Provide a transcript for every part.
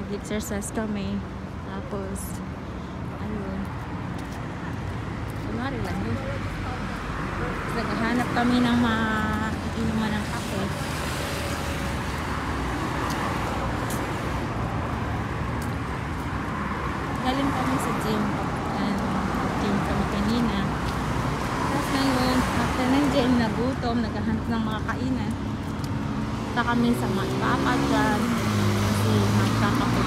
Nag-exercise kami. Tapos, ayun. Kunwari lang yun. Naghahanap kami ng inuman ng kape. Galing kami sa gym. Gym kami kanina. Tapos ngayon, after ng gym, nagutom, naghahanap ng mga kainan. Punta kami sa Papa dyan. Kasi magkakape.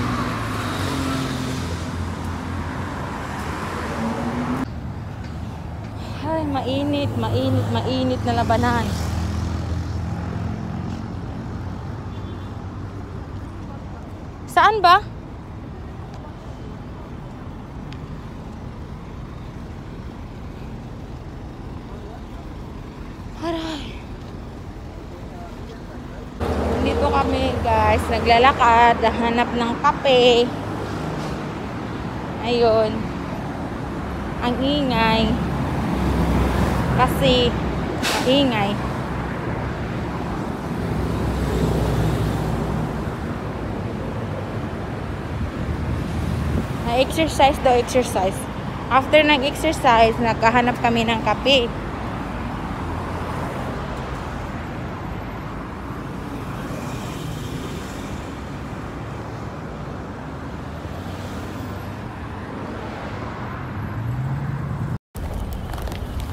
Ay, mainit na labanan. Saan ba? Aray. Dito kami guys, naglalakad, hanap ng kape. Ayun. Ang ingay. Kasi ingay. Na-exercise daw, exercise. After ng exercise, naghahanap kami ng kape.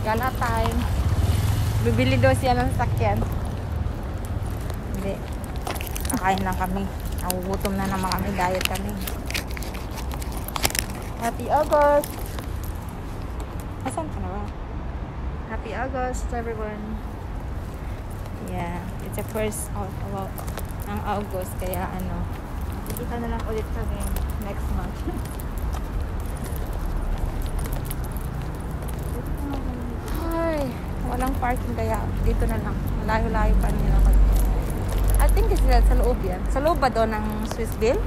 Gala time. Bibili daw siya ng sakyan. Hindi. Kakain lang kami. Nagugutom na naman kami. Diet kami. Happy August! Asan ka na ba? Happy August everyone! Yeah. It's the first ng August. Kaya kita na lang ulit kami next month. Walang parking kaya dito na lang. Malayo-layo pa nila ako. I think it's sa loob yan. Sa loob ba doon ng Swissville?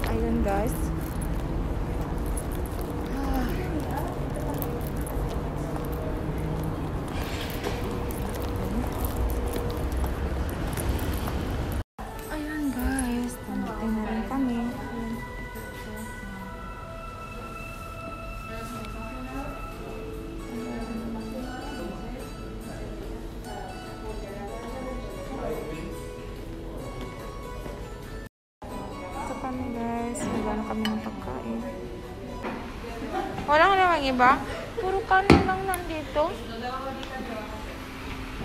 Ayun guys. Ayun guys. Tamating na rin kami. Kami ng pagkain. Walang namang iba. Puro kanin lang nandito.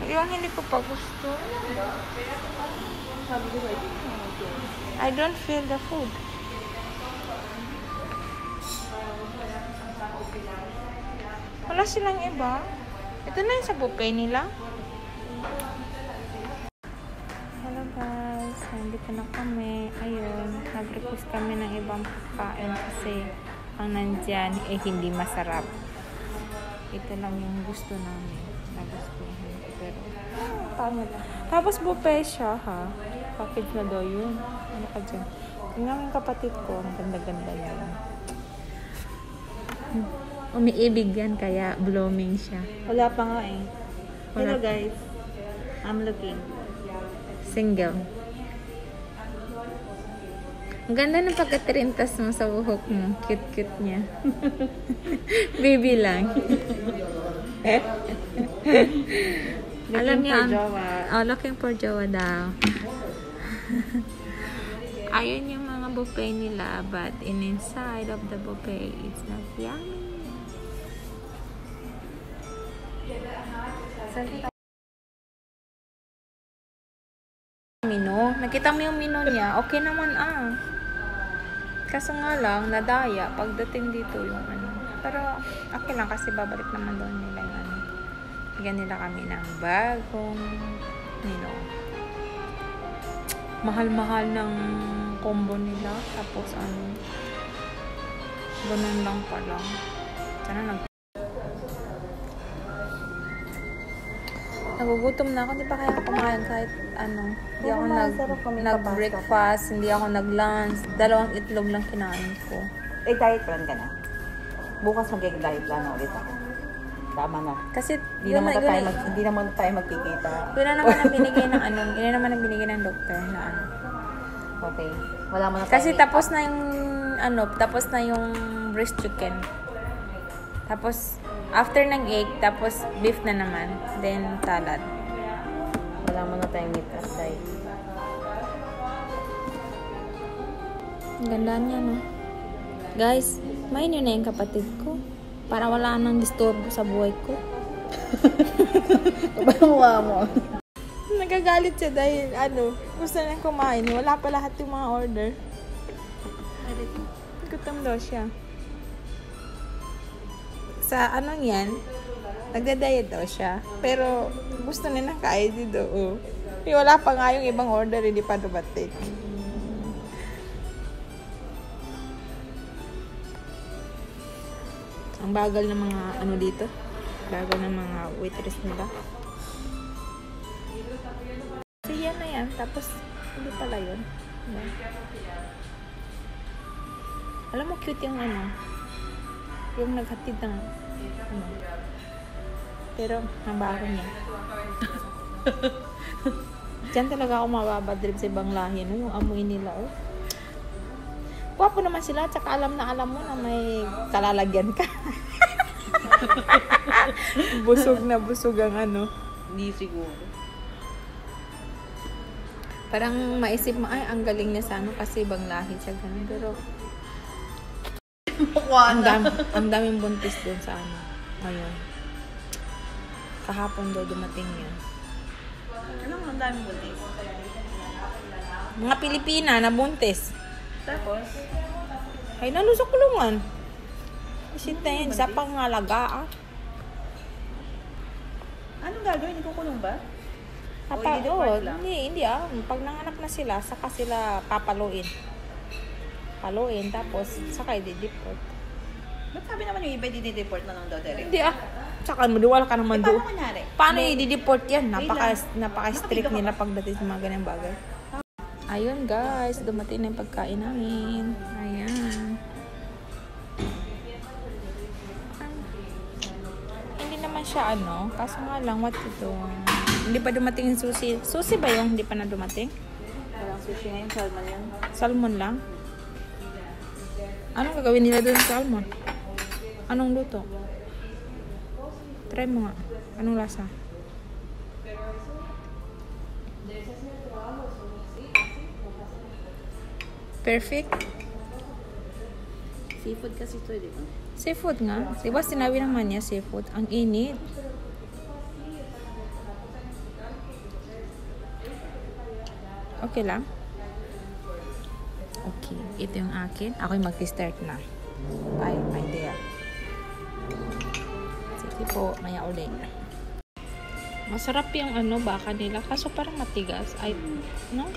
Yung hindi ko pa gusto. I don't feel the food. Wala silang iba. Ito na yung sa buffet nila. Hello guys, nandito na kami. Ayun, nag-request kami ng ibang pagkain kasi ang nandyan hindi masarap. Ito lang yung gusto namin. Nagustuhan ko pero tama lang. Tapos buffet siya ha. Package na daw yun. Ano ka dyan? Tingnan yung kapatid ko. Ang ganda-ganda yan. Umiibig yan kaya blooming siya. Wala pa nga eh. Hello guys. I'm looking. Single. Ang ganda ng pagkatirintas mo sa buhok mo. Cute-cute niya. Baby lang. Alam niya, looking for jowa daw. Ayun yung mga buffet nila, but inside of the buffet, it's not yummy. Menu. Nakita mo yung menu niya. Okay naman Kaso nga lang, nadaya pagdating dito yung Pero okay lang kasi babalik naman doon nila yung Bigyan nila kami ng bagong menu. Mahal-mahal ng combo nila. Tapos ganun lang pala. Sana nagugutom na ako. Hindi pa kaya kumain kahit Hindi ako nag-breakfast, hindi ako nag-lunch. 2 itlog lang kinain ko. Diet plan ka na? Bukas mag-diet plan na ulit ako. Tama na. Kasi hindi naman tayo magkikita. Yun na naman ang binigay ng yun na naman ang binigay ng doktor na Okay. Wala mo na Kasi tayong tapos na yung, tapos na yung breast chicken. Tapos, after ng egg, tapos beef na naman. Then, salad. Wala mo na tayong meat at dahil. Ang ganda niya, no? Guys, main yun na yung kapatid ko. Para wala nang disturbo sa buhay ko. Mukha mo. Nagagalit siya dahil, gusto niya kumain. Wala pa lahat yung mga order. Gutom daw siya. Sa yan, nagda-diet daw siya. Pero, gusto niya ng kain dito. Oh. Wala pa nga yung ibang order, hindi pa dumating. Ang bagal ng mga dito. Bagal ng mga waitress nila. So, yan na yan. Tapos, hindi pala yun. Yan. Alam mo, cute yung yung naghatid ng pero, ang bago niya. Diyan talaga ako mababadrip sa ibang lahi, no? Yung amoy nila, oh. Gwapo naman sila, tsaka alam mo na may kalalagyan ka. Busog na busog ang Hindi siguro. Parang maisip mo, ay, ang galing niya sa kasi ibang lahi siya, ganun. Pero, ang daming buntis doon sa ngayon. Kahapon daw dumating yan. Anong ang daming buntis? Mga Pilipina na buntis. Tapos? Ay, nalo sa kulungan. Isit na yan, sa pangalaga, Anong gagawin? Ikukulong ba? Hindi. Pag nanganak na sila, saka sila papaluin. Tapos saka i-deport. Ba't sabi naman yung iba i-deport na lang daw, Derek? Hindi Tsaka madiwala ka naman doon. Paano kunyari? Paano i-deport yan? Napaka-strict nila pagdating sa mga ganyan bagay. Ayun guys, dumating na yung pagkain namin. Ayan. Hindi naman siya kaso nga lang, what to do? Hindi pa dumating yung sushi. Sushi ba yung hindi pa na dumating? Walang sushi ngayon, salmon yan. Salmon lang? Anong gagawin nila doon sa salmon? Anong luto? Try mo nga. Anong lasa? Perfect? Seafood kasi ito, di ba? Seafood nga. Diba sinabi naman niya seafood? Ang init. Okay lang? Okay. Ito yung akin. Ako'y mag-start na. Bye, my dear. Sige po, maya ulit. Masarap yung baka nila. Kaso parang matigas. Ay, no?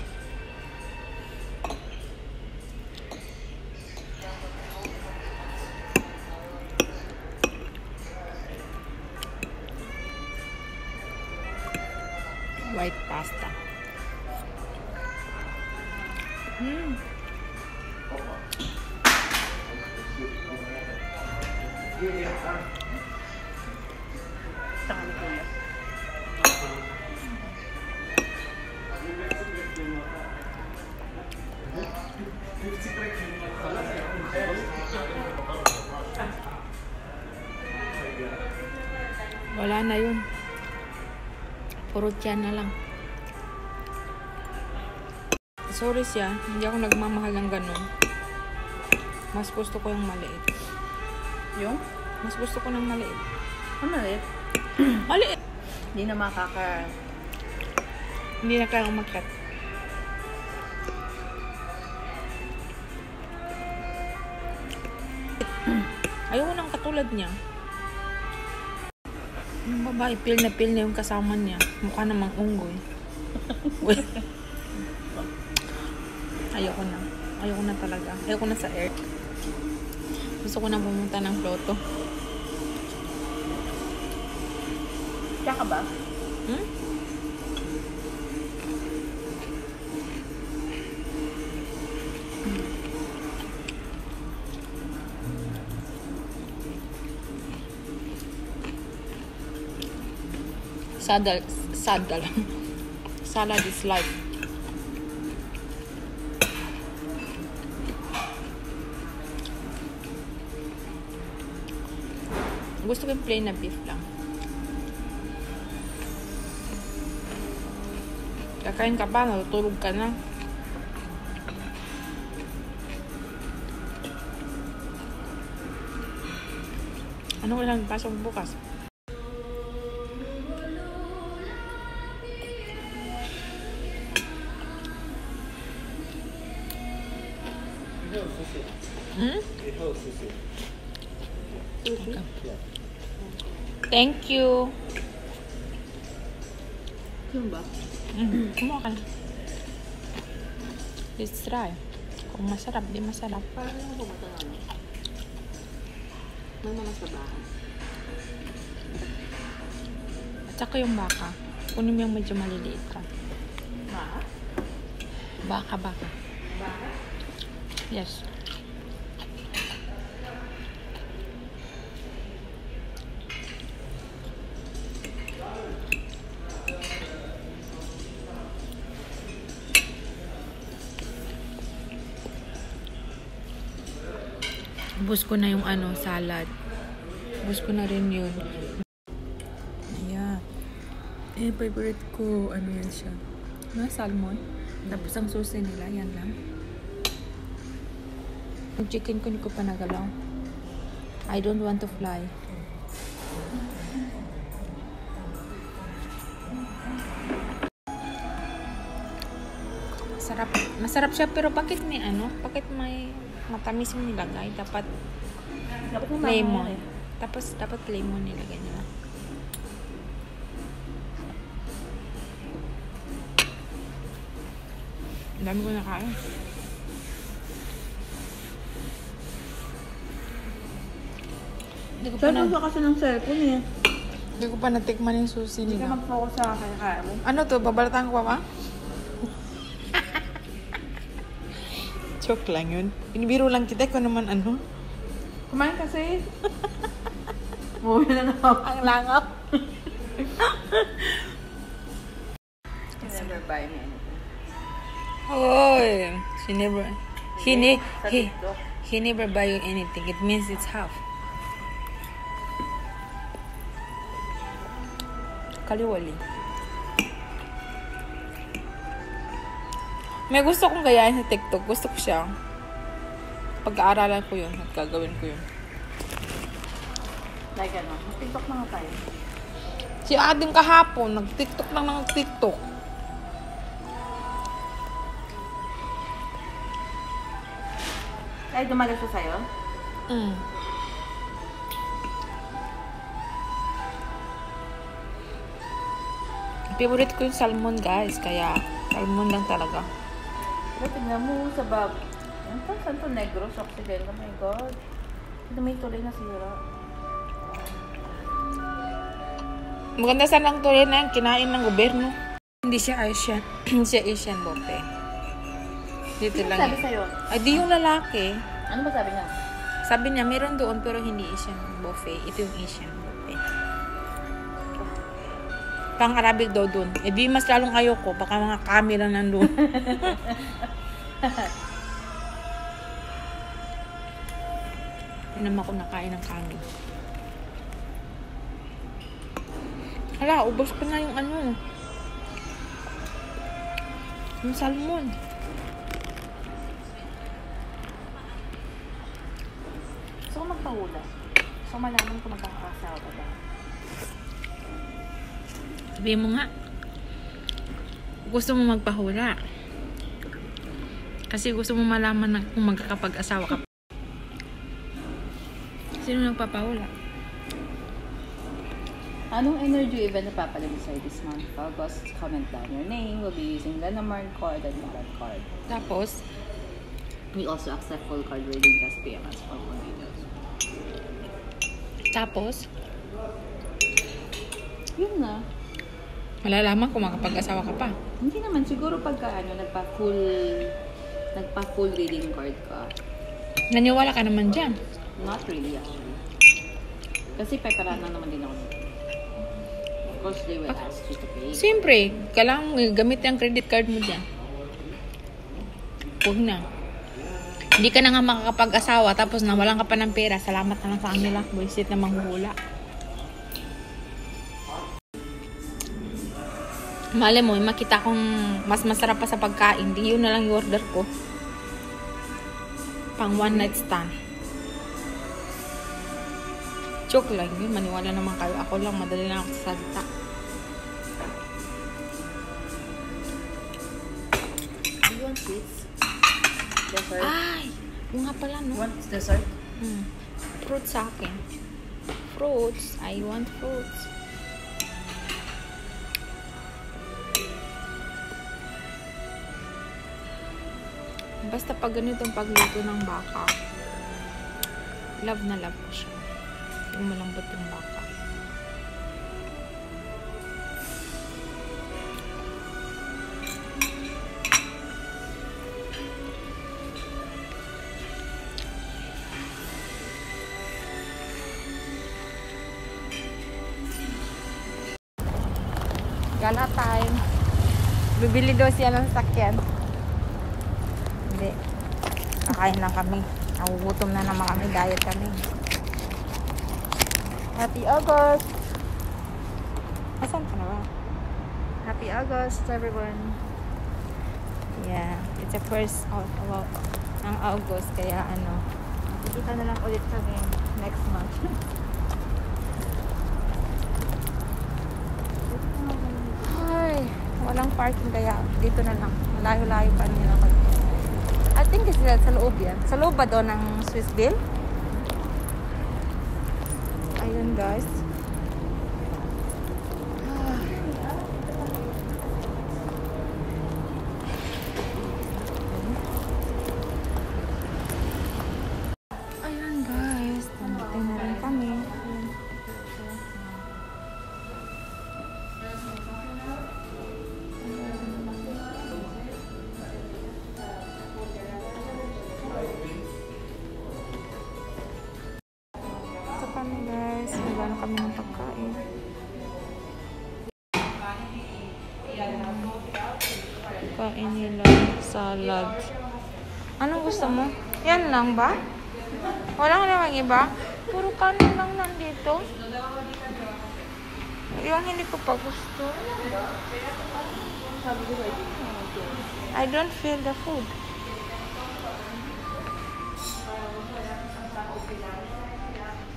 White pasta. Saka ni Kuya. Wala na yun. Puro tiyan na lang. Sorry siya, hindi ako nagmamahal ng ganun. Mas gusto ko yung maliit. Yung? Mas gusto ko ng maliit. Ano ulit? Maliit! Hindi na Hindi na kaya umakyat. Ayoko nang katulad niya. Yung babae, pil na yung kasama niya. Mukha namang unggoy. Ayoko na talaga. Ayoko na sa air. Gusto ko na pumunta ng Ploto. Kaya ka ba? Sad lang. Salad is life. Gusto ko yung plain na beef lang. Kakain ka pa, natutulog ka na. Ano walang pasok bukas? Okay. Thank you. Yun ba? Kumuha ka na. Let's try. Kung masarap, di masarap. Parang ano ba ito naman? May mga sabahan. At saka yung baka. Kunin mo yung medyo maliliit ka. Ma? Baka. Baka? Yes. Ubus ko na yung salad. Ubus ko na rin yun. Ayan. Favorite ko, yan siya. Salmon. Tapos ang susi nila, yan lang. Yung chicken ko, hindi ko pa nagalaw. I don't want to fly. Masarap siya, pero bakit may bakit may matamis yung nilagay? Dapat lemon. Tapos dapat lemon nilagay nila. Ang dami ko nakain. Saan mo kasi ng cellphone eh? Hindi ko pa natikman yung susi Hindi ka nila. mag-focus sa kaya mo. Ano to? Babalatan ko pa ba? Joke lang yun. Binibiro lang kita kung naman Kumain kasi. Uwi na ako. Ang langap. Never buy me anything. Hoy! Sa TikTok. He never buy you anything. It means it's half. Kaliwali. May gusto kong gayahin sa TikTok. Gusto ko siya. Pag-aaralan ko yun at gagawin ko yun. Like TikTok na nga tayo. Si Adim kahapon, nag-TikTok lang ng TikTok. Ay, dumagal siya sa'yo? Favorite ko yung salmon, guys. Kaya, salmon lang talaga. Pero tignan mo sa bab. Ano pa? Santo Negros, Occident. Oh my God. Ito may tuloy na sira. Maganda sana ang tuloy na yan. Kinain ng gobyerno. Hindi siya Asian. Hindi siya Asian, bote. Dito Ano lang sabi yun. sa'yo? Ay, di yung lalaki. Ano ba sabi niya? Sabi niya, meron doon pero hindi Asian buffet. Ito yung Asian buffet. Pang-Arabic daw doon. Eh di mas lalong ayoko. Baka mga kami lang nandun. Hindi naman ako nakain ng kami. Hala, ubos ko na yung yung salmon. Gusto ko magpahula. Gusto ko malaman kung magkakasawa ka ba. Sabihin mo nga. Gusto mo magpahula. Kasi gusto mo malaman na kung magkakapag-asawa ka. Sino nagpapahula? Anong energy event na papalim sa'yo this month? August, comment down your name. We'll be using Lenormand card and Tarot card. Tapos, We also accept full card reading plus PMS for more videos. tapos, Yun na. malalaman kung makapag-asawa ka pa. Hindi naman. Siguro pagka nagpa-full reading card ka. Naniwala ka naman dyan. Not really actually. Kasi peperana naman din ako. Of course, they will ask you to pay. Siyempre, kailangan gamit ang credit card mo dyan. Huwag na. Hindi ka na nga makakapag-asawa tapos nawalan ka pa ng pera. Salamat na lang sa kanila. Buisit na manghuhula. Malay mo, makita kong mas masarap pa sa pagkain. Di yun na lang yung order ko. Pang one night stand. Joke lang yun. Maniwala naman kayo. Ako lang, madali lang ako sa salita. Do you want sweets? Dessert? Ay! Yung nga pala, no? Want dessert? Fruits sa akin. Fruits. I want fruits. Basta pag ganitong pagluto ng baka, love na love ko siya. Yung malambot yung baka. Gala time. Bibili daw siya ng sakyan. Hindi. Kakain lang kami. Nagugutom na naman kami. Diet kami. Happy August! Asan ka na ba? Happy August, everyone! Yeah. It's the first ng August. Kaya kita na lang ulit kami next month. Ay, walang parking kaya dito na lang. Malayo-layo pa nila ako. I think it's sa loob yan. Sa loob ba doon ng Swissville? Ayun guys. Ayun guys. Tamating na rin kami. Kami guys, wala na kami ng pagkain. Kain nila salad. Anong gusto mo? Yan lang ba? Wala namang iba? Puro kanin lang nandito. Yung hindi ko pa gusto. I don't feel the food.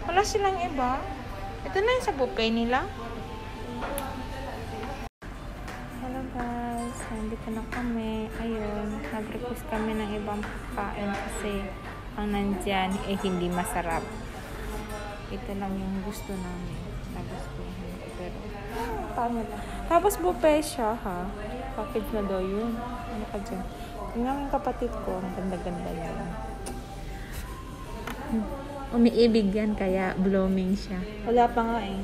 Wala silang iba. Ito na yung sa buffet nila. Hello guys. Nandito na kami. Ayun. Nag-request kami ng ibang pagkain kasi ang nandyan hindi masarap. Ito lang yung gusto namin. Nagustuhan ko. Pero pangit. Tapos buffet siya ha. Package na daw yun. Ano ka dyan? Yung kapatid ko. Ang ganda-ganda niya. Umiibig yan, kaya blooming siya. Wala pa nga eh.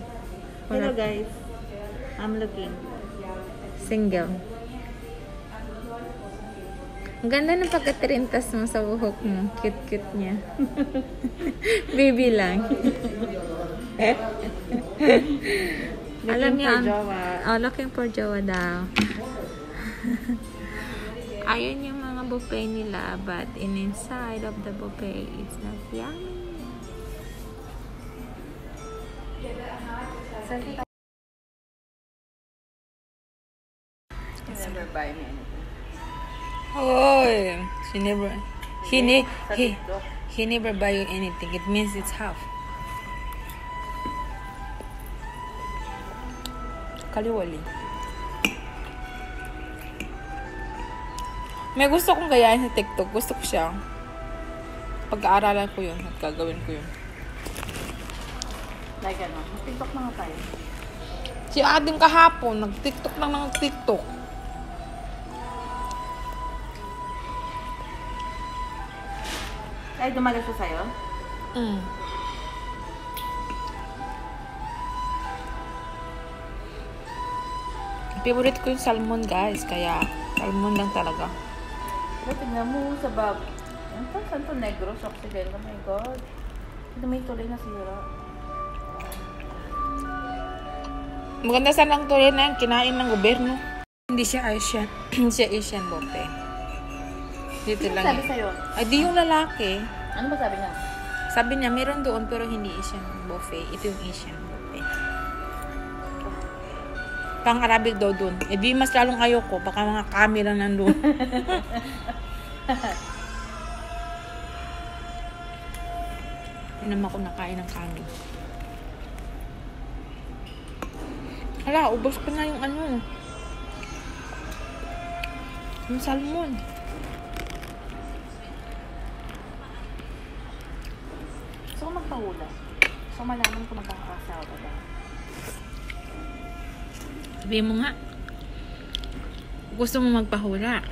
Hello guys. I'm looking. Single. Ang ganda ng pagkatirintas mo sa buhok mo. Cute-cute niya. Baby lang. Alam niya, looking for jowa daw. Ayun yung mga buffet nila, but inside of the buffet, it's not yummy. Never buy me anything. Oh, he never buy you anything. It means it's half. Kaliwali. May gusto kong gayahin sa TikTok. Gusto ko siya. Pag-aaralan ko yun at gagawin ko yun. Like ano? TikTok na nga tayo. Si Ading kahapon, nag-TikTok lang ng TikTok. Ay, dumalag siya sa'yo? Favorite ko yung salmon guys, kaya salmon lang talaga. Pero tignan mo sa bag. Saan to? Negros, Occidental. Oh my God. Ito may tuloy na sira. Maganda sana ang tuloy na yan, kinain ng gobyerno. Hindi siya Asian. Hindi siya Asian buffet. Dito Ano lang sabi yun. sa'yo? Ay, di yung lalaki. Ano ba sabi niya? Sabi niya, meron doon pero hindi Asian buffet. Ito yung Asian buffet. pang Arabic daw dun. Eh di mas lalong ayoko. Baka mga camera nandun. Hindi naman ako nakain ng kanin. Hala, ubos ko na yung ano. Yung salmon. Gusto ko magpahula. So, malaman ko magkakasawa ka ba? Sabihin mo nga. Gusto mo magpahula.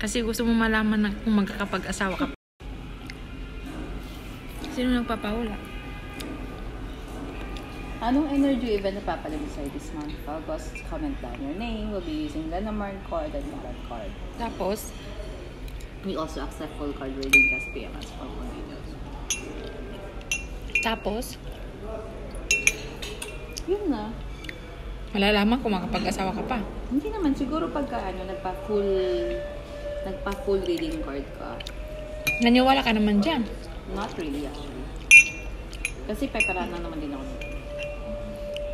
Kasi gusto mo malaman na kung magkakapag-asawa ka. Sino nagpapahula? Anong energy event na papalim sa'yo this month? August, comment down your name. We'll be using Lenormand card and Marag card. Tapos, We also accept full card reading plus PMS for more videos. tapos, Yun na. malalaman kung makapag-asawa ka pa. Hindi naman. Siguro pagka nagpa-full reading card ka. Naniwala ka naman dyan. Not really actually. Kasi peperan na naman din ako.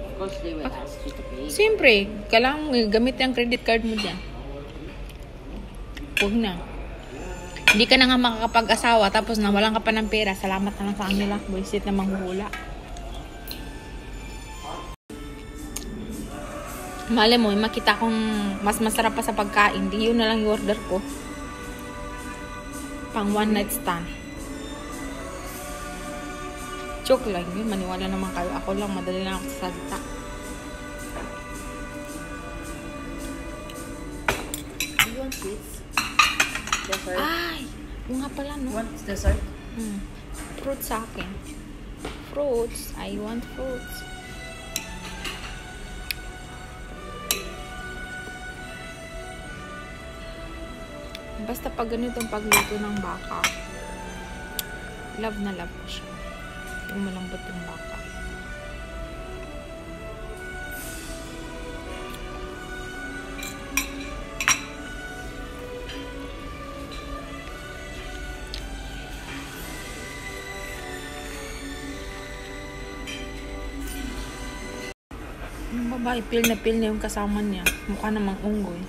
Of course, they will ask you to pay. Siyempre, kailangan gamit yung credit card mo dyan. Huwag na. Hindi ka na nga makakapag-asawa tapos nawalan ka pa ng pera. Salamat na lang sa kanila. Buisit na manghuhula. Malay mo, makita kong mas masarap pa sa pagkain. Di yun na lang yung order ko. Pang one night stand. Joke lang yun. Maniwala naman kayo. Ako lang, madali lang ako sa salita. Do you want sweets? Dessert? Ay! Yung nga pala, no? Want dessert? Fruits sa akin. Fruits. I want fruits. Basta pag ganitong pagluto ng baka, love na love ko siya. Yung malambot yung baka. Yung babae, pil na yung kasama niya. Mukha namang unggoy.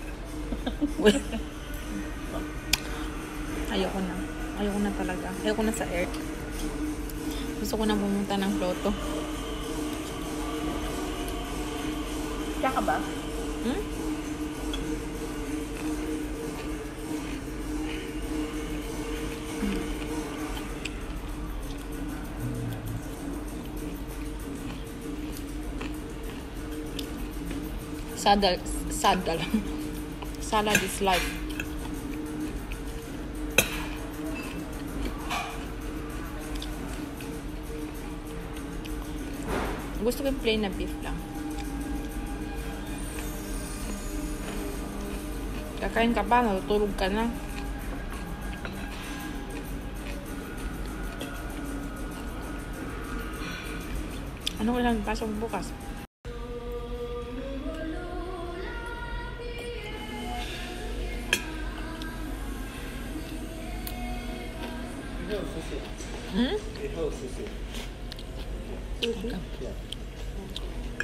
Ayoko na. Ayoko na talaga. Ayoko na sa air. Gusto ko na pumunta ng Floto. Kaya ka ba? Hmm? Sadal. Salad is life. Gusto ko yung plain na beef lang. Kakain ka pa, natutulog ka na. Ano ko lang pasok bukas?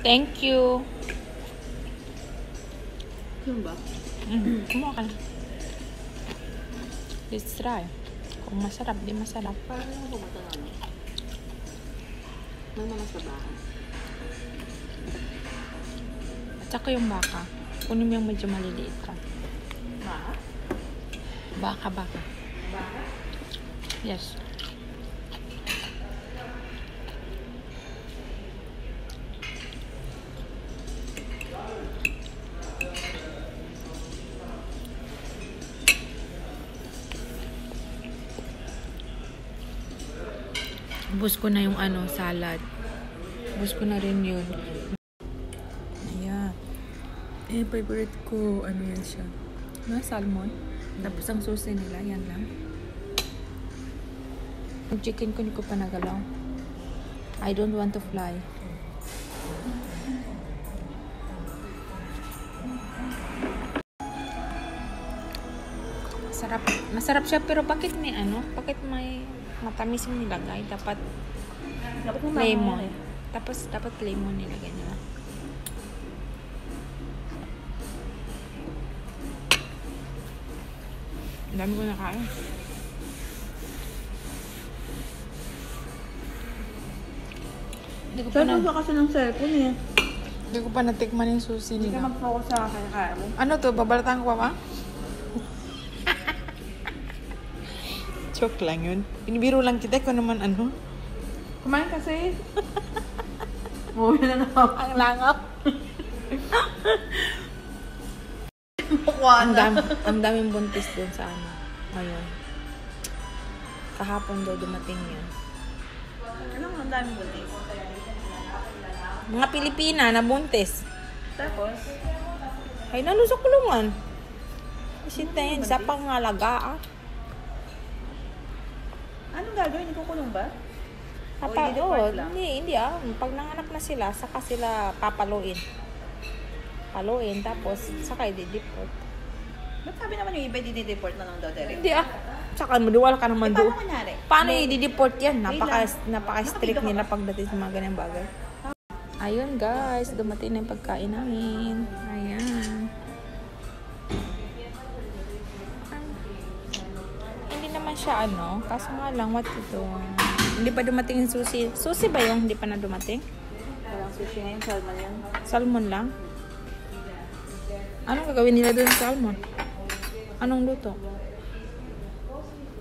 Thank you. Yun ba? Kumuha ka na. Let's try. Kung masarap, di masarap. Parang ako bumata na ano? Nang naman sa bahay. At saka yung baka. Kunin mo yung medyo maliliit ka. Baka? Baka. Baka? Yes. Ubus ko na yung salad. Ubus ko na rin yun. Ayan. Favorite ko, yan siya. Salmon. Tapos ang susi nila, yan lang. Yung chicken ko, hindi ko pa nagalaw. I don't want to fly. Sarap. Masarap siya, pero bakit may bakit may matamis yung nilagay? Dapat lemon. Tapos dapat lemon nilagay nila. Ang dami ko nakain. Hindi ko pa Saan ka kasi ng cellphone eh? Hindi ko pa natikman yung susi Hindi ka nila. mag-focus sa akin, kaya mo. Ano to? Babalatan ko pa ba? Joke lang yun. Inibiro lang kita kung naman ano. Kumain kasi. Uwi na naman. Ang langap. Mukha na. Ang daming buntis doon sa ano. Ngayon. Kahapon daw dumating yan. Anong ang daming buntis? Mga Pilipina na buntis. Tapos? Ay, nalo sa kulungan. Isit na yan. Sa pangalagaan. Anong gagawin? Ikukulong ba? Oo, hindi ah. Pag nanganak na sila, saka sila papaluin. Paluin, tapos saka i-deport. Ba't sabi naman yung iba dideport na lang daw, Derek? Hindi ah. Saka maduwal ka naman doon. Paano kunyari? Paano i-deport yan? Wait lang. Napaka-strict nila pagdating sa mga ganyan bagay. Ayun guys, dumating na yung pagkain namin. Ayan. Hindi naman siya ano, kaso nga lang, what to do? Hindi pa dumating yung susi. Susi ba yung hindi pa na dumating? Walang sushi ngayon, salmon yan. Salmon lang? Anong gagawin nila doon sa salmon? Anong luto?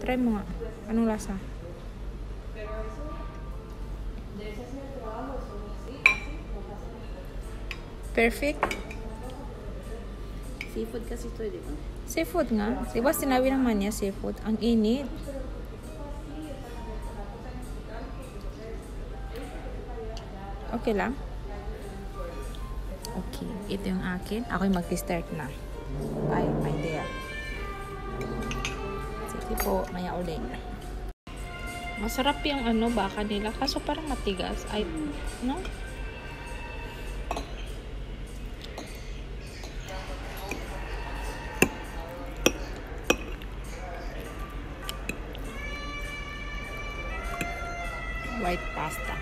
Try mo nga. Anong lasa? Perfect? Seafood kasi ito, di ba? Seafood nga. Diba sinabi naman niya seafood? Ang init. Okay lang? Okay. Ito yung akin. Ako yung mag-start na. Bye, my dear. Sige po, maya ulit. Masarap yung ano, baka nila. Kaso parang matigas. Ay, no? White pasta.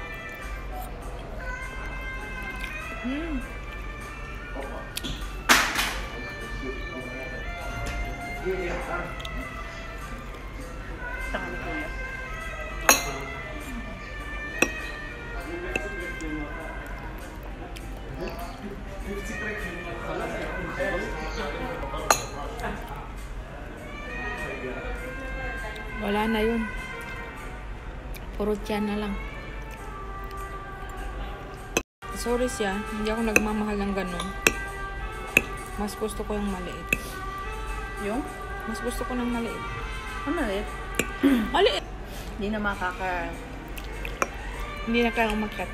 Tanga ni Kuya. Wala na yun. Puro tiyan na lang. Sorry siya, hindi ako nagmamahal ng ganun. Mas gusto ko yung maliit. Yung? Mas gusto ko ng maliit. Ano ulit? Maliit! Hindi na makaka... Hindi na kaya umakyat.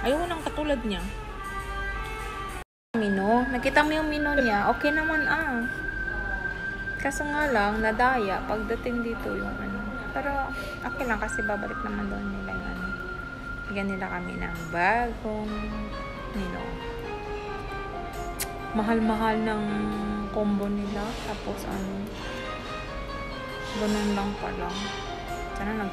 Ayoko nang katulad niya. Mino, nakita mo yung mino niya, okay naman ah. Kaso nga lang, nadaya pagdating dito yung ano. Pero okay lang kasi babalik naman doon nila yung ano. Bigyan nila kami ng bagong mino. Mahal-mahal ng combo nila. Tapos ano, ganun lang pala. Sana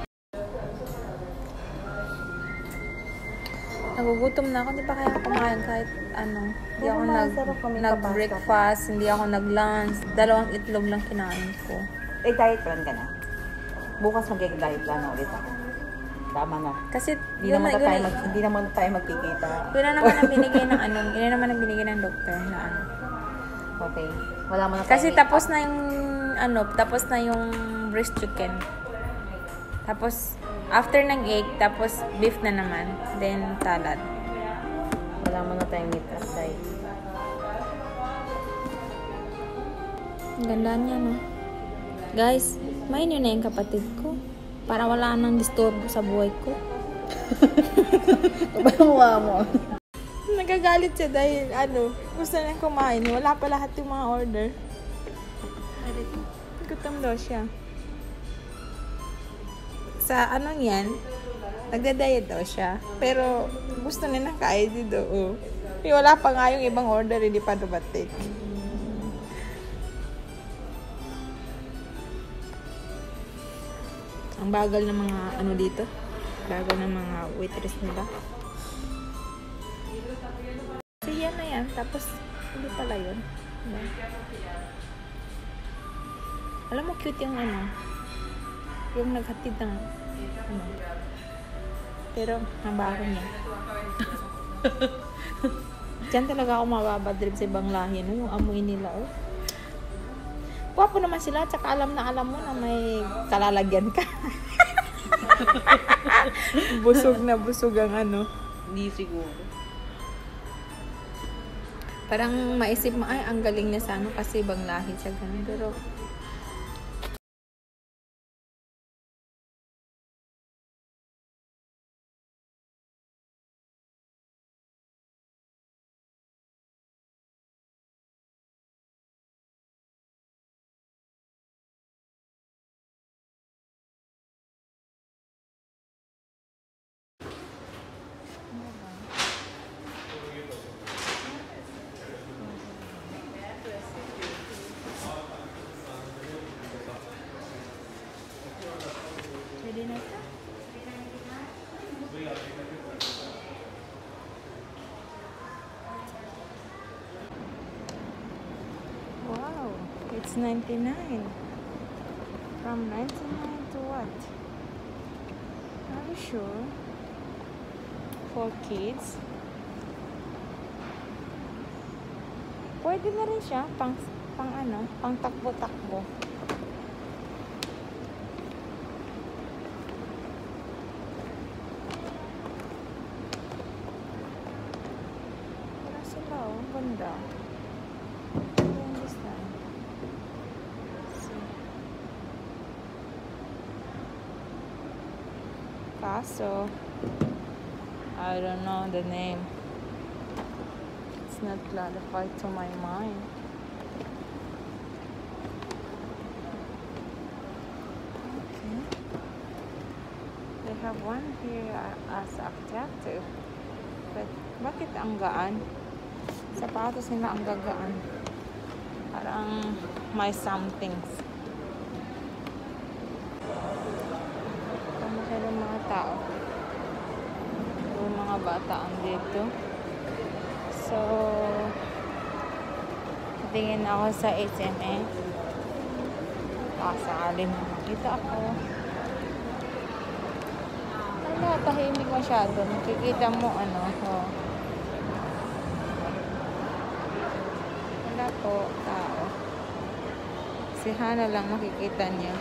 nagugutom na ako. Hindi pa kaya kumain kahit ano. Hindi ako nag-breakfast. Hindi ako nag-lunch. 2 itlog lang kinain ko. Eh, diet plan ka na. Bukas mag-diet plan na ulit ako. Tama na. Kasi Hindi naman tayo magkikita. yun na naman ang binigay ng ano. Yun na naman ang binigay ng doktor na ano. Okay. Wala mo na tayo. Kasi tapos na yung ano, tapos na yung breast chicken. Tapos after ng egg, tapos beef na naman. Then salad. Wala mo na tayong meat at diet. Ang ganda niya, no? Guys, main yun na yung kapatid ko. Para wala nang disturbo sa buhay ko. Kabawa mo. Nagagalit siya dahil ano, gusto niya kumain. Wala pa lahat yung mga order. Gutom daw siya. Sa ano yan, nagda-diet daw siya. Pero gusto niya ng kain dito. Oh. Wala pa nga yung ibang order, hindi pa dumating. Ang bagal ng mga ano dito. Bagal ng mga waitress nila. yan. Tapos, hindi pala yun. Diba? Alam mo, cute yung ano. Yung naghatid ng ano. Pero, ang baho niya. Diyan talaga ako mababadrib sa ibang lahi, no? Yung amoy nila, oh. Gwapo naman sila, tsaka alam mo na may kalalagyan ka. Busog na busog ang ano. Hindi siguro. Parang maisip mo, ay, ang galing niya sa ano kasi ibang lahi siya ganun. Pero, pwede na ito. Wow, it's 99. From 99 to what? Are you sure? For kids? Pwede na rin siya pang ano, pang takbo-takbo. Wala sila, oh. Ganda. I don't understand. See. Kaso, I don't know the name. It's not clarified to my mind. Okay. They have one here as attractive. But bakit ang gaan? Sapatos nila ang gagaan. Parang may somethings. Masyadong mga tao. Yung mga bata ang dito. So, tingin ako sa H&M. Sakali mo makita ako. Wala, tahimik masyado. Nakikita mo ano. Oh. Wala po, tao. Si Hana lang makikita niya.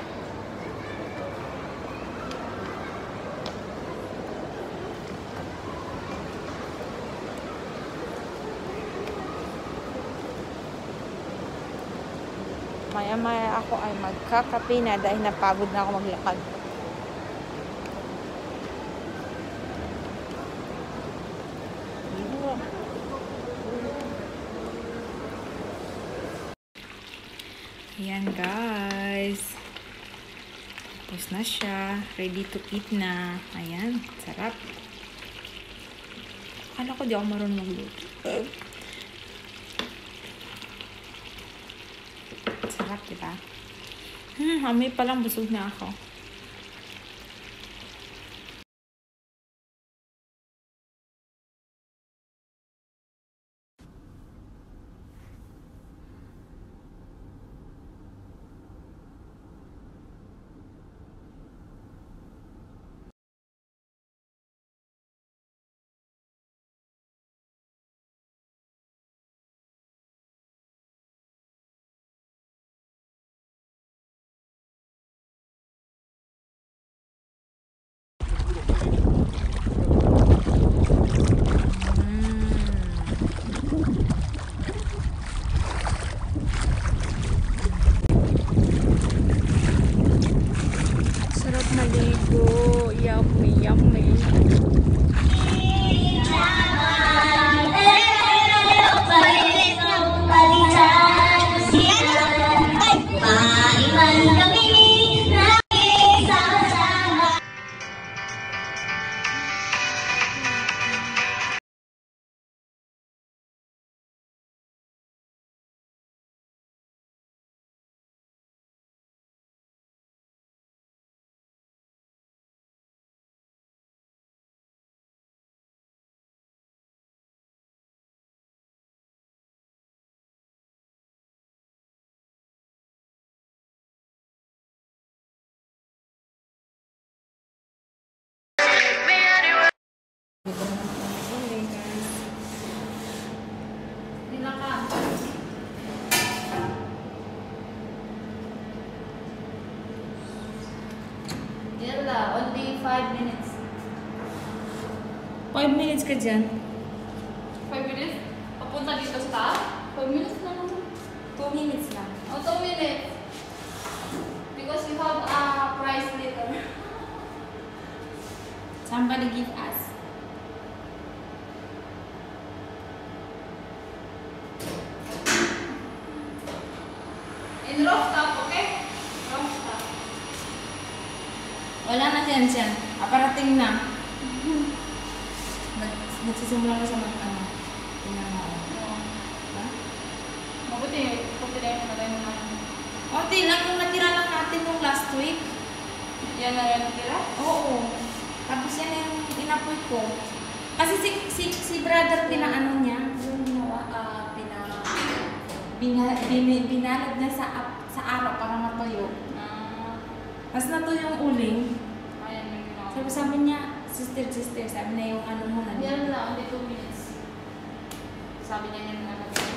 Maya-maya ako ay magkakape na dahil napagod na ako maglakad. Ayan guys. Tapos na siya. Ready to eat na. Ayan. Sarap. Akala ko di ako marunong magluto. Sarap, diba? Amoy pa lang busog na ako. 5 minutes. 5 minutes ka dyan. 5 minutes? Papunta dito sa taas? 5 minutes na naman. 2 minutes lang. Oh, 2 minutes. Because you have a price later. Somebody give us. In rooftop, okay? Rooftop. Wala na siya. Aparating na. Nagsisimula na sa mag-ano. Mabuti, puti na yung nalay mo na. Konti lang yung natira lang natin nung last week. Yan na yan tira? Oo. Tapos yan na yung inapoy ko. Kasi si brother pinaano niya, yung ginawa, binalad na sa araw para matuyo. Tapos natuyo yung uling. Ayan yung ginawa. Sabi niya, sister, sabi na yung ano mo na. Yan lang, only 2 minutes. Sabi niya yan na natin.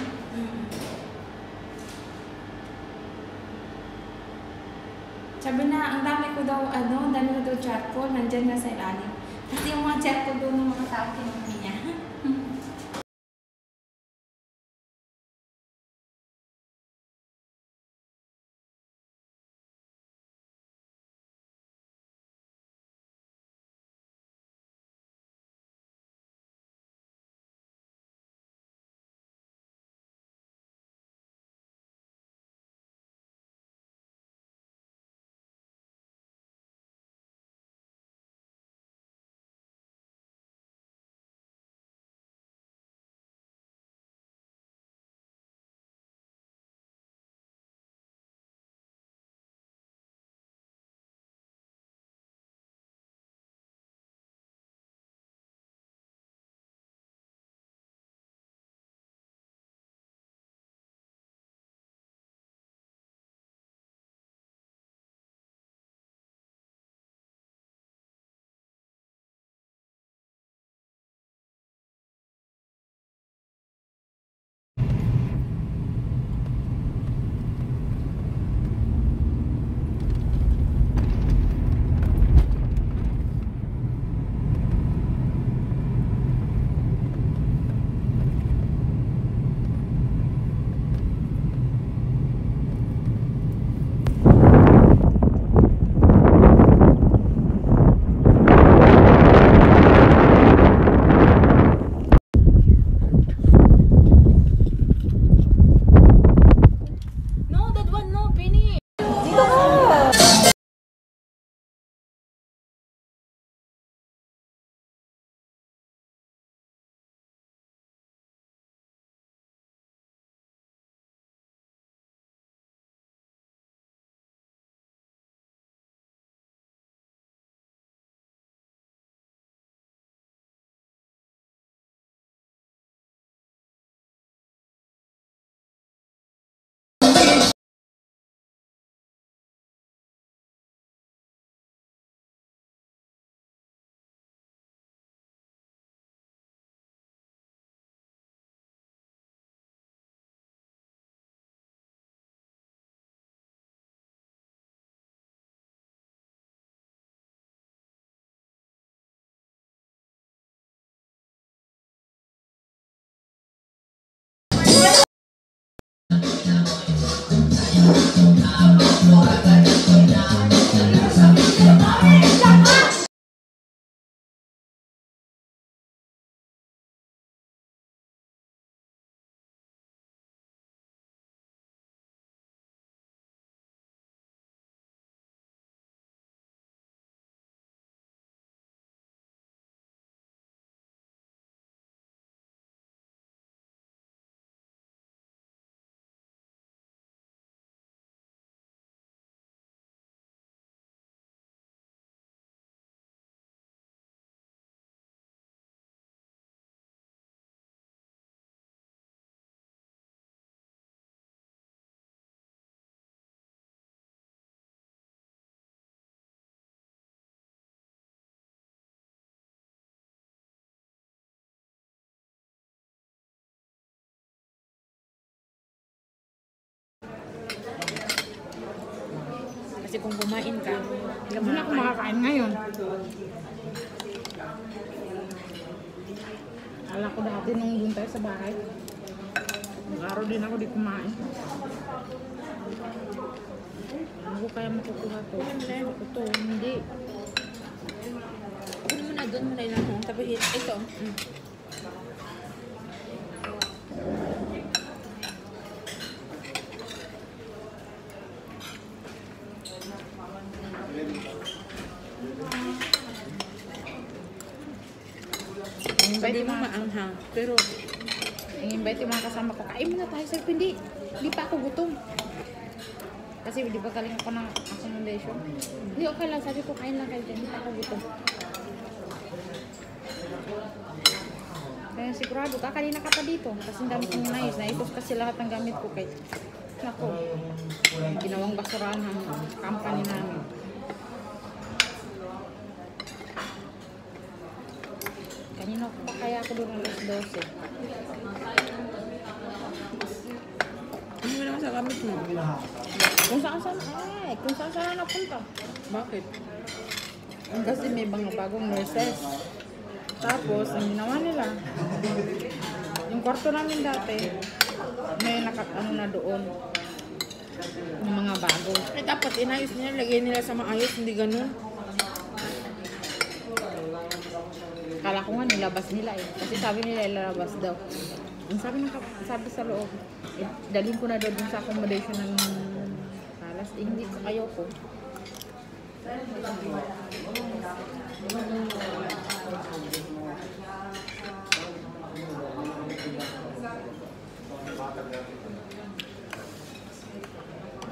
Sabi na, ang dami ko daw, ang dami ko daw charcoal, nandyan na sa ilalim. Kasi yung mga charcoal doon ng mga tao kinuha niya. Kasi kung kumain ka, Hindi na ako makakain ngayon. Alam ko dati nung doon tayo sa bahay. Mag-araw din ako di kumain. Ano ko kaya makukuha to? Ito, hindi. Kunin mo na doon mo na ilang mo. Tapos ito. Pwede mo maanghang. Pero, invite yung mga kasama ko. Kain muna tayo, sir. Hindi pa ako gutom. Kasi di ba galing ako ng accommodation. Hindi, okay lang. Sabi ko, kain lang kayo. Hindi pa ako gutom. Kaya sigurado ka, kanina ka pa dito. Kasi ang dami kong inayos. Naipos kasi lahat ng gamit ko kay nako. Ginawang basurahan ng company namin. Kanina ko pa kaya ako doon alas 12. ano mo naman sa gamit mo? Kung saan saan napunta. Bakit? Kasi may mga bagong nurses. Tapos, ang ginawa nila, yung kwarto namin dati, may ano na doon. Yung mga bago. Eh, dapat inayos nila. Lagyan nila sa maayos. Hindi ganun. Kala ko nga nilabas nila eh. Kasi sabi nila ilalabas daw. Ang sabi sa loob, dalhin ko na daw dun sa accommodation ng palas. Hindi ko ayoko.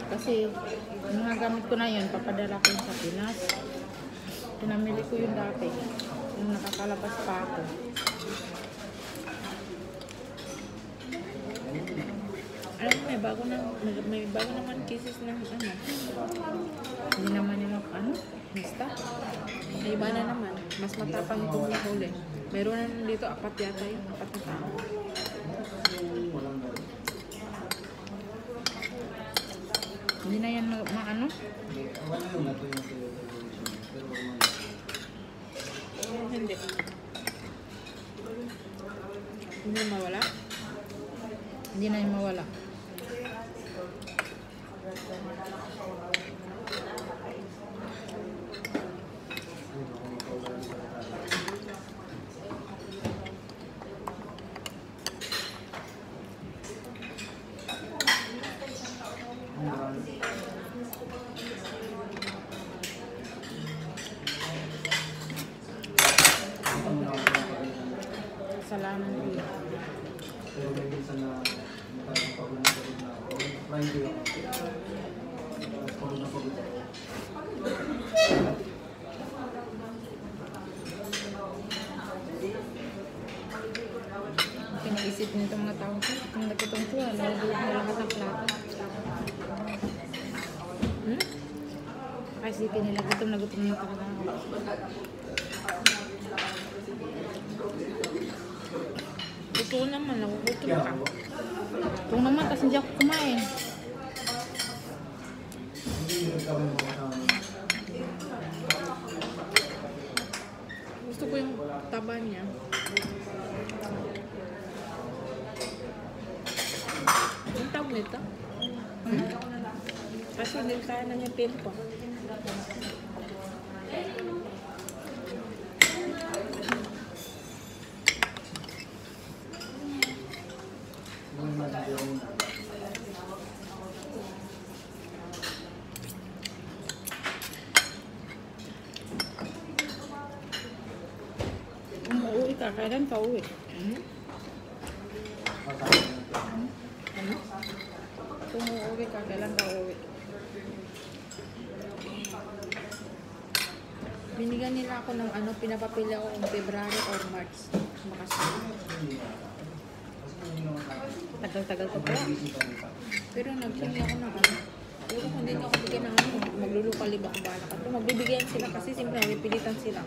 Kasi yung mga gamit ko na yun, papadala ko yun sa Pinas. Pinamili ko yun dati. Yung nakakalabas pa ako. Alam mo, may bago naman cases ng ano. Hindi naman yung ano, basta. May iba na naman. Mas matapang itong huli. Meron na dito, 4 yata yun. 4 na tao. Hindi na yan maano. Hindi. Hindi mawala. Hindi na yan mawala. Salamat po. Pero may minsan na parang pagod na ako. Friday ako. Pagod na pagod ako. Pinag-isip nito mga tao ko. Kung nagkitong ko, nalagulog na lahat ng plato. Kasi nila gutom na gutom na talaga ako. Ito naman, nakukutom ka. Kung naman, kasi hindi ako kumain. Gusto ko yung taba niya. Ang tawag nito? Kasi hindi kaya na niya tempo. Kung uuwi ka, kailan ka uwi? Kung uuwi ka, kailan ka uwi? Binigyan nila ako ng ano, pinapapili ako kung February or March. Makasama. Tagal-tagal ko pa. Pero nagpili ako ng ano. Pero kung hindi ako bigyan ng ano, maglulukalib ako bahala ka. Pero magbibigyan sila kasi siyempre pipilitan sila.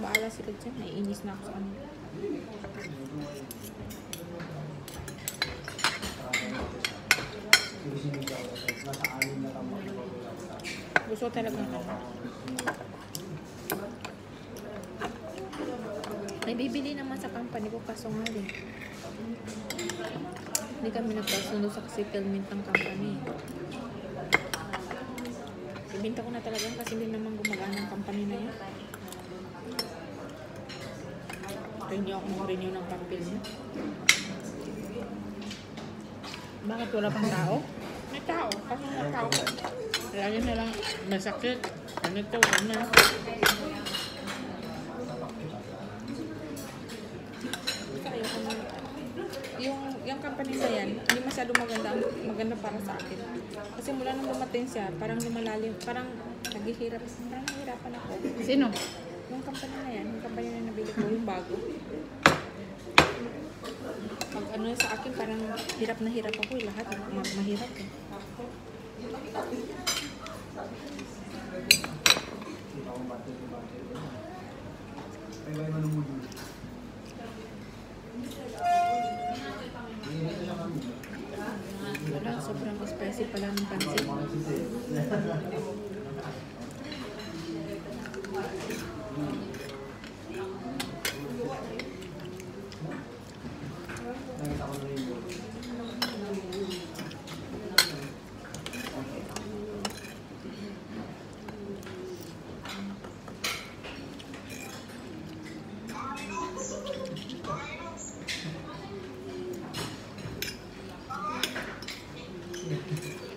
Bahala sila dyan. Naiinis na ako sa kanila. Nasa 6 na tama. Gusto talaga ano. May bibili naman sa company ko kaso nga rin. Hindi kami nagkasundo sa settlement ng company. Ibinta ko na talaga kasi hindi naman gumagana ng company na yun. Renew ako mag-renew ng papel niya. Bakit wala pang tao? May tao, kasi may tao. Lagi na lang masakit. Ganito, ano. Ayoko na. Yung company na yan, hindi masyado maganda para sa akin. Kasi mula nung dumating siya, parang lumalalim, parang nahihirapan ako. Sino? Yung company na yan, yung company na nabili ko, yung bago. Pag ano sa akin, parang hirap na hirap ako eh, lahat. Mahirap eh. Wala, sobrang spicy pala ng pansit. Nakita ko na rin yun.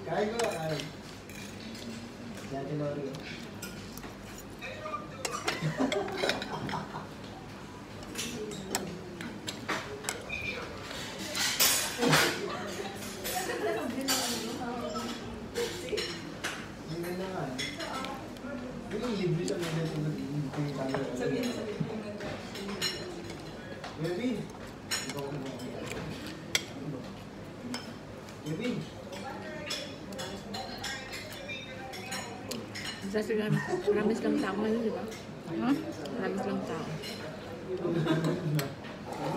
Kaya ko, ay. Dati na rin. Hindi na nga. Hindi libre siya na dito na sabihin sa Baby! Ikaw ko na. Baby! Kasi ramis lang tao ngayon, di ba? Ha? Ramis lang tao.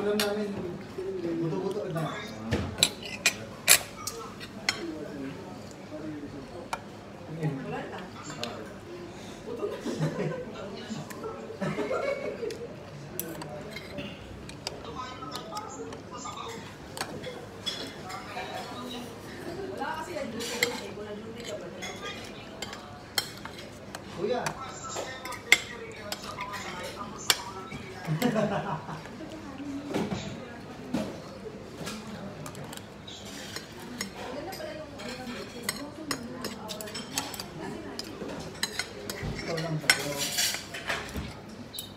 Ulam namin, buto-buto na. Kuya! Ikaw lang ba? Pero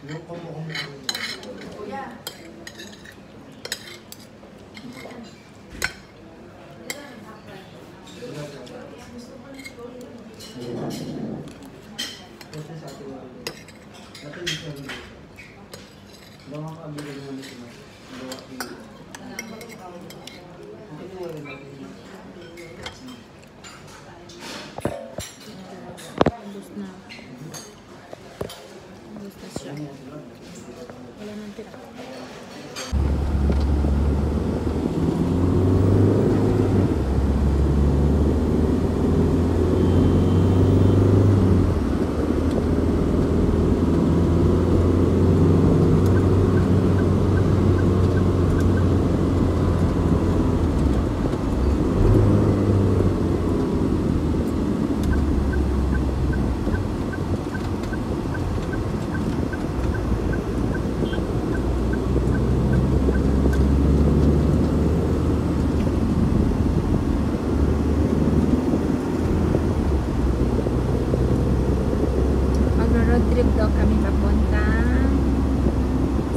yung kumukuha. Kuya! Kasi sa ating natin siya rin dito. Bawa ka ang bigay naman ito na. Bawa ka dito. Okay na wala natin. Ubus na. Ubus na siya. Wala nang tira. Mag-road trip daw kami papunta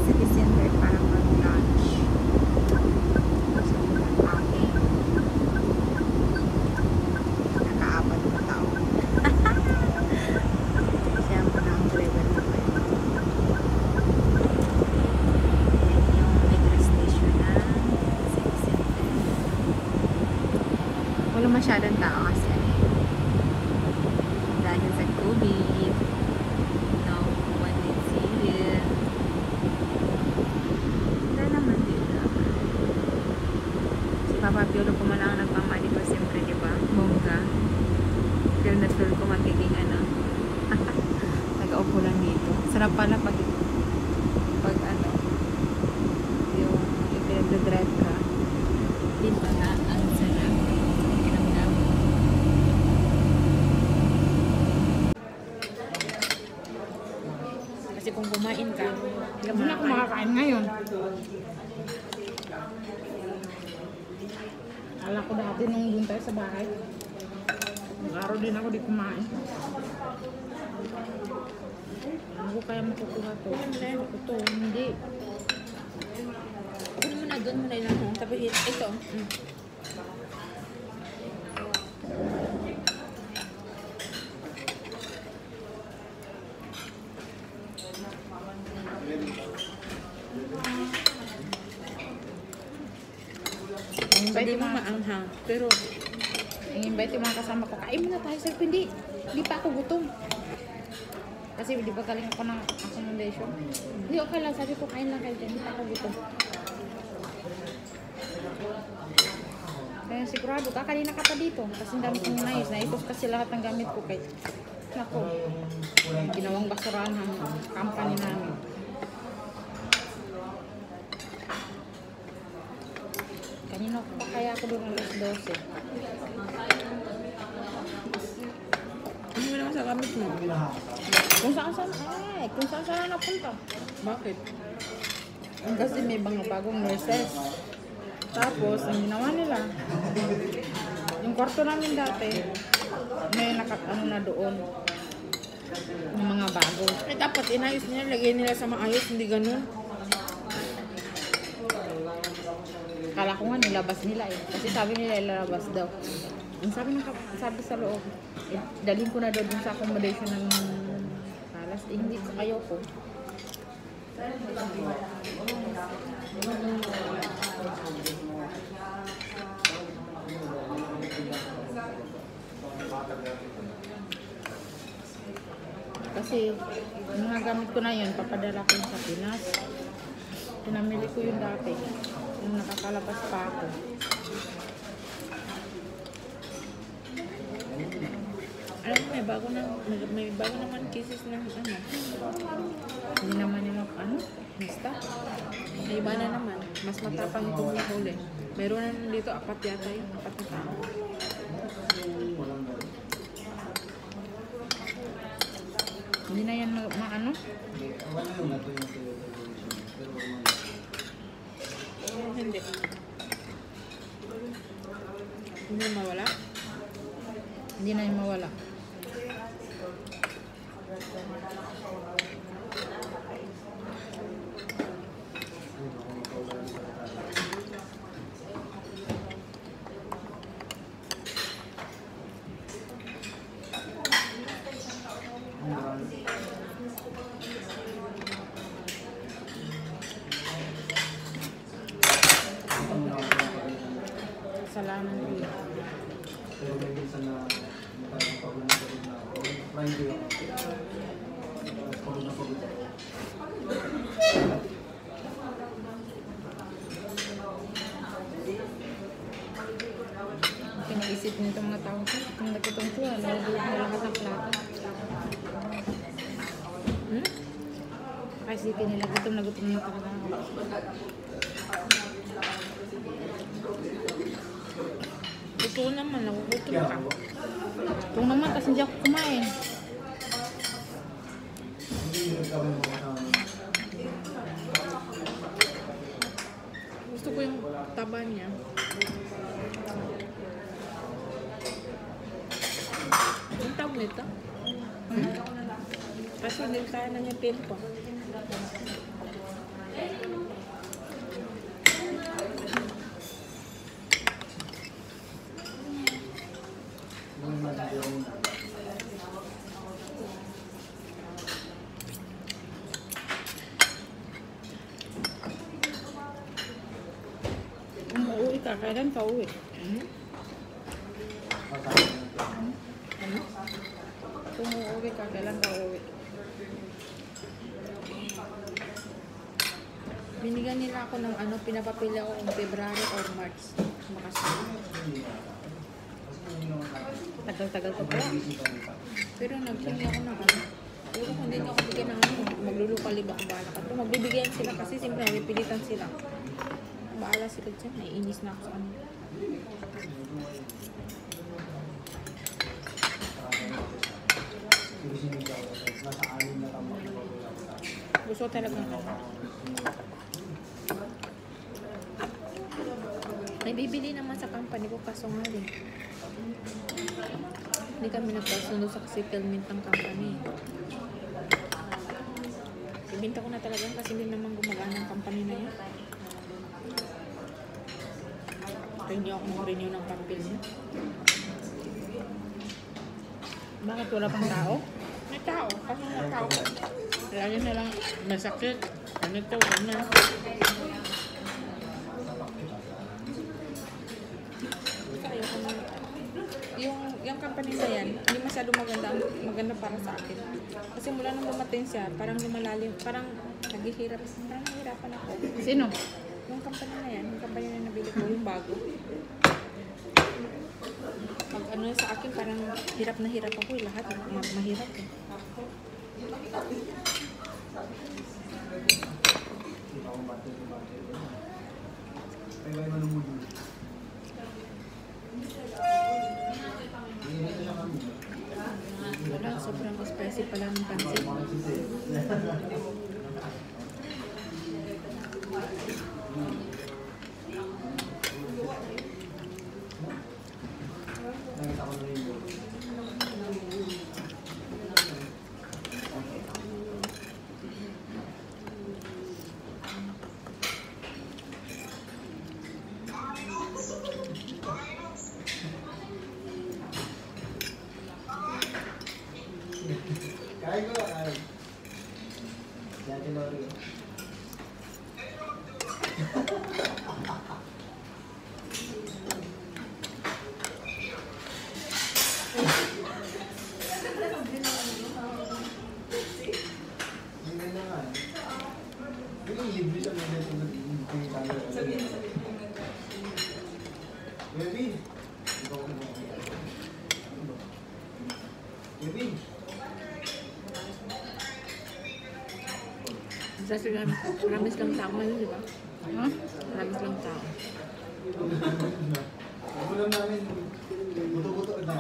city center para mag-lunch. So, kami nakaapat na tao. Siya mo na ang driver naman. Yan yung metro station na city center. Wala masyadong tao kasi dahil sa COVID. No one is here. Wala naman dito. Si Papa Piolo ko man lang nagmamali ko siyempre, di ba? Bongga. Feel na feel ko magiging ano, din pala ang sarap. Ramdam. Kasi kung kumain ka, Hindi na ako makakain ngayon. Akala ko dati nung doon tayo sa bahay. Mag-araw din ako di kumain. Ano ko kaya makukuha to? Ako to, hindi. kunin mo na doon mo na ilang tapos ito. Pwede mo maanghang, pero Invite yung mga kasama ko, kain muna tayo sir, hindi pa ako gutom. Kasi di ba galing ako ng accommodation. Hindi, okay lang, sabi ko kain lang kayo dyan, hindi pa ako gutom. Kaya sigurado ka, kanina ka pa dito. Kasi ang dami kong nais, naipos kasi lahat ng gamit ko kay nako, ginawang basurahan ng company namin. Kanina ko pa kaya ako doon alas 12. ano mo naman sa gamit mo? Kung saan napunta. Bakit? Kasi may mga bagong nurses. Tapos, ang ginawa nila, yung kwarto namin dati, may ano na doon, yung mga bago. Eh, dapat inayos nila, lagay nila sa maayos, hindi ganun. Kala ko nga nilabas nila eh. Kasi sabi nila ilalabas daw. Ang sabi sa loob, dalhin ko na doon sa accommodation ng palas. Eh, hindi ko ayaw ko. Kasi yung mga gamit ko na yun, papadala ko yun sa Pinas. Pinamili ko yun dati. Nung nakakalabas pa ako. Alam mo, may bago naman cases ng ano. Hindi naman yung ano, basta. May iba na naman. Mas matapang itong huli. Meron na dito, 4 yata yun. 4 na tao. Hindi na yan ano. Hindi. Hindi mawala. Hindi na yung mawala. Salamat po. Pero may minsan na magkakaroon pa rin sa rin na Friday ako. Pagod na pagod ako. Pinaisip nito mga tao ko. Kung nagkitong siya, nalagulog na lahat ng plato. Kasi nila gutom na gutom na talaga ako. Ito naman, nakukutom ka. Kung naman, kasi hindi ako kumain. Gusto ko yung taba niya. Ang tawag nito? Kasi hindi kaya na niya tempo. Kung uuwi ka, kailan ka uwi? Ano? Kung uuwi ka, kailan ka uwi? Binigyan nila ako ng ano, pinapapili ako kung February or March. Makasama. Tagal-tagal ko pala. Pero nagpili ako ng ano. Pero kung hindi niya ako bigyan ng ano, maglulupalib ako bala ka. Pero magbibigyan sila kasi siyempre may pilitan sila. Bahala sila dyan. Naiinis na ako sa kanila. Gusto ko talaga na. May bibili naman sa company ko kaso nga rin. Hindi kami nagkasundo sa settlement ng company. Ibinta ko na talaga kasi hindi naman gumagana ng company na yun. Renew ako mag-renew ng papel niya. Bakit wala pang tao? May tao. Kasi may tao. Lagi na lang masakit. Ano ito? Ano? Ayoko na. Yung company na yan, hindi masyado maganda para sa akin. Kasi mula nung dumating siya, parang lumalalim, parang nahihirapan ako. Sino? Yung company na yan, yung company na nabili ko, yung bago. Pag ano sa akin, parang hirap na hirap ako lahat. Mahirap eh. Wala, sobrang spicy pala ng pansit. Kaya ko ba? Dati lori. Hindi na nga. Hindi libre siya na dito na hindi tayo. Baby! Baby! Kasi ramis lang tao ngayon, di ba? Ha? Ramis lang tao. Ulam namin, buto-buto na.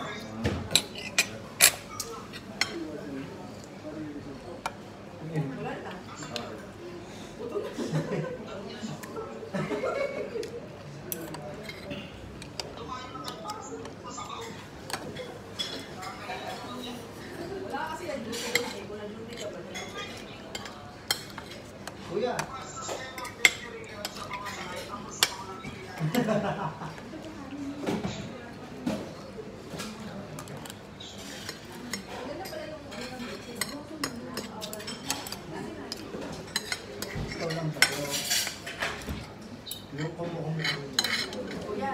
Kuya! Ikaw lang ba? Yung kumukuha Kuya!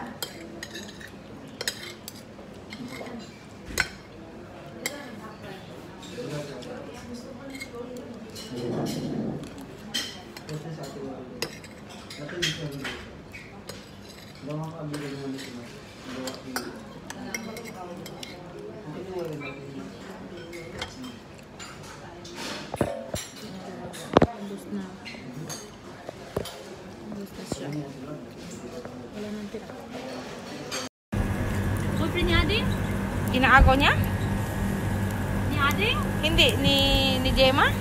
Kasi sa ating natin siya rin. Gawa ka abili ng ulit na. Gawa ka abili. Ang kinuha rin natin. Ubus na. Ubus na siya. Wala nang tira. Boyfriend ni Ading? Inaagaw niya? Ni Ading? Hindi, ni Gemma?